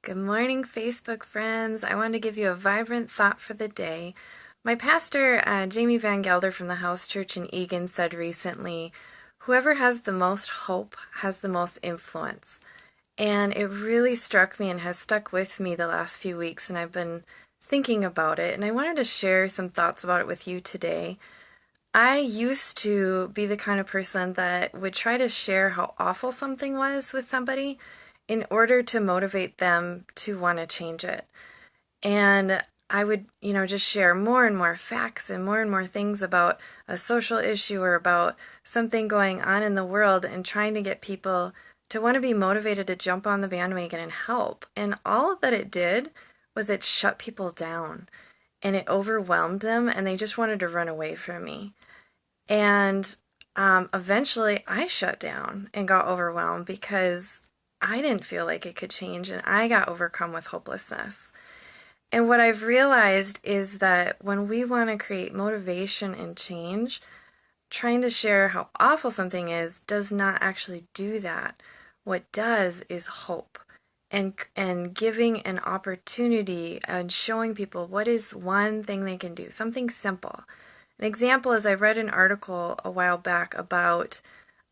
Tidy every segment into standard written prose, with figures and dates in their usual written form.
Good morning, Facebook friends. I wanted to give you a vibrant thought for the day. My pastor, Jamie Van Gelder from the House Church in Egan, said recently, whoever has the most hope has the most influence. And it really struck me and has stuck with me the last few weeks, and I've been thinking about it. And I wanted to share some thoughts about it with you today. I used to be the kind of person that would try to share how awful something was with somebody in order to motivate them to want to change it. And I would, just share more and more facts and more things about a social issue or about something going on in the world and trying to get people to want to be motivated to jump on the bandwagon and help. And all that it did was it shut people down and it overwhelmed them and they just wanted to run away from me. And eventually I shut down and got overwhelmed because I didn't feel like it could change and I got overcome with hopelessness. And what I've realized is that when we want to create motivation and change, trying to share how awful something is does not actually do that. What does is hope and giving an opportunity and showing people what is one thing they can do, something simple. An example is I read an article a while back about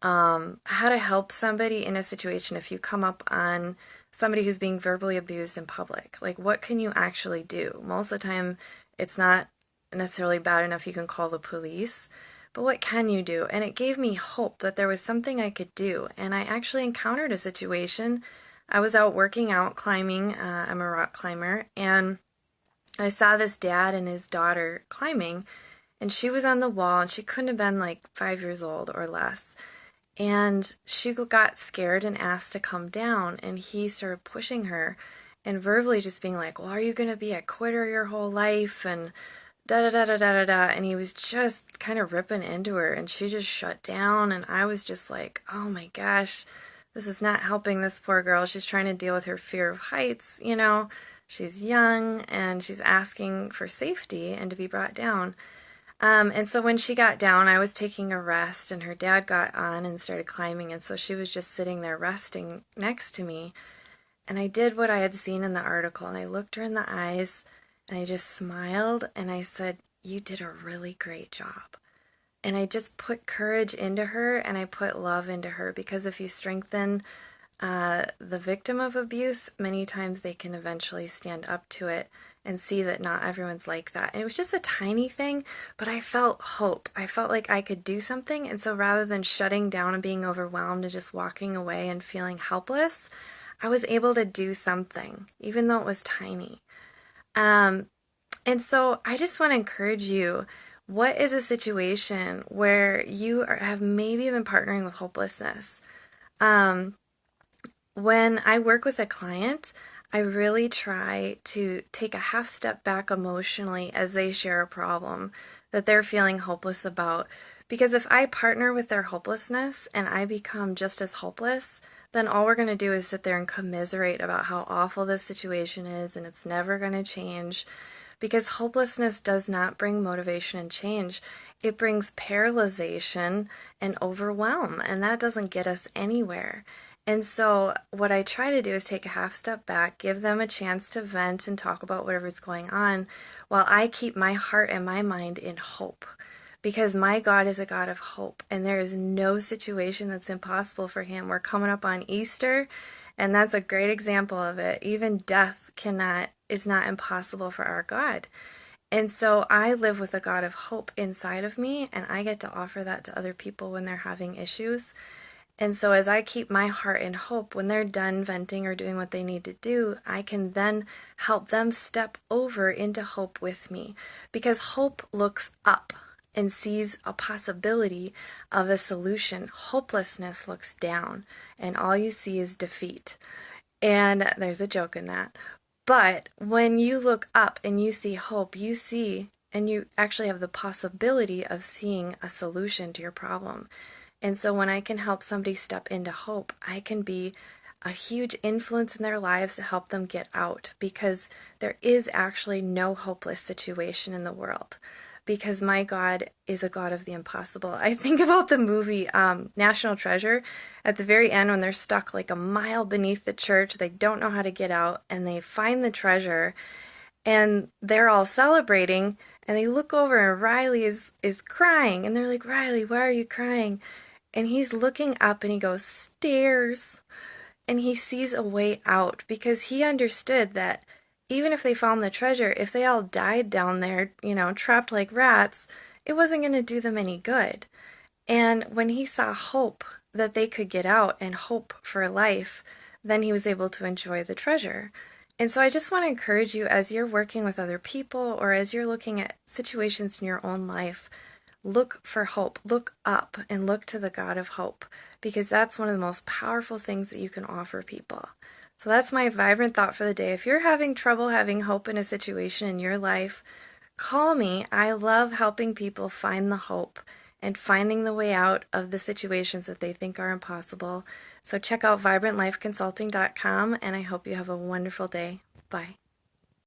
how to help somebody in a situation if you come up on somebody who's being verbally abused in public. Like, what can you actually do? Most of the time, it's not necessarily bad enough you can call the police, but what can you do? And it gave me hope that there was something I could do. And I actually encountered a situation. I was out working out, climbing. I'm a rock climber, and I saw this dad and his daughter climbing, and she was on the wall, and she couldn't have been like 5 years old or less. And she got scared and asked to come down, and he started pushing her and verbally just being like, well, are you going to be a quitter your whole life? And da da da da da da da. And he was just kind of ripping into her, and she just shut down. And I was just like, oh my gosh, this is not helping this poor girl. She's trying to deal with her fear of heights, She's young, and she's asking for safety and to be brought down. And so when she got down, I was taking a rest, and her dad got on and started climbing, and so she was just sitting there resting next to me. And I did what I had seen in the article, and I looked her in the eyes, and I just smiled, and I said, you did a really great job. And I just put courage into her, and I put love into her, because if you strengthen the victim of abuse, many times they can eventually stand up to it and see that not everyone's like that. And it was just a tiny thing, but I felt hope. I felt like I could do something. And so rather than shutting down and being overwhelmed and just walking away and feeling helpless, I was able to do something, even though it was tiny. And so I just want to encourage you. What is a situation where you have maybe been partnering with hopelessness? When I work with a client, I really try to take a half step back emotionally as they share a problem that they're feeling hopeless about. Because if I partner with their hopelessness and I become just as hopeless, then all we're going to do is sit there and commiserate about how awful this situation is and it's never going to change. Because hopelessness does not bring motivation and change. It brings paralyzation and overwhelm, and that doesn't get us anywhere. And so what I try to do is take a half step back, give them a chance to vent and talk about whatever's going on while I keep my heart and my mind in hope. Because my God is a God of hope, and there is no situation that's impossible for him. We're coming up on Easter, and that's a great example of it. Even death is not impossible for our God. And so I live with a God of hope inside of me, and I get to offer that to other people when they're having issues. And so as I keep my heart in hope, when they're done venting or doing what they need to do, I can then help them step over into hope with me. Because hope looks up and sees a possibility of a solution. Hopelessness looks down, and all you see is defeat. And there's a joke in that. But when you look up and you see hope, you see, and you actually have the possibility of seeing a solution to your problem. And so when I can help somebody step into hope, I can be a huge influence in their lives to help them get out, because there is actually no hopeless situation in the world. because my God is a God of the impossible. I think about the movie National Treasure. At the very end, when they're stuck like a mile beneath the church, they don't know how to get out, and they find the treasure, and they're all celebrating, and they look over, and Riley is crying, and they're like, Riley, why are you crying? And he's looking up, and he goes, stairs. And he sees a way out because he understood that even if they found the treasure, if they all died down there, trapped like rats, it wasn't going to do them any good. And when he saw hope that they could get out and hope for life, then he was able to enjoy the treasure. And so I just want to encourage you, as you're working with other people or as you're looking at situations in your own life, look for hope. Look up and look to the God of hope, because that's one of the most powerful things that you can offer people. So that's my vibrant thought for the day. If you're having trouble having hope in a situation in your life, call me. I love helping people find the hope and finding the way out of the situations that they think are impossible. So check out vibrantlifeconsulting.com, and I hope you have a wonderful day. Bye.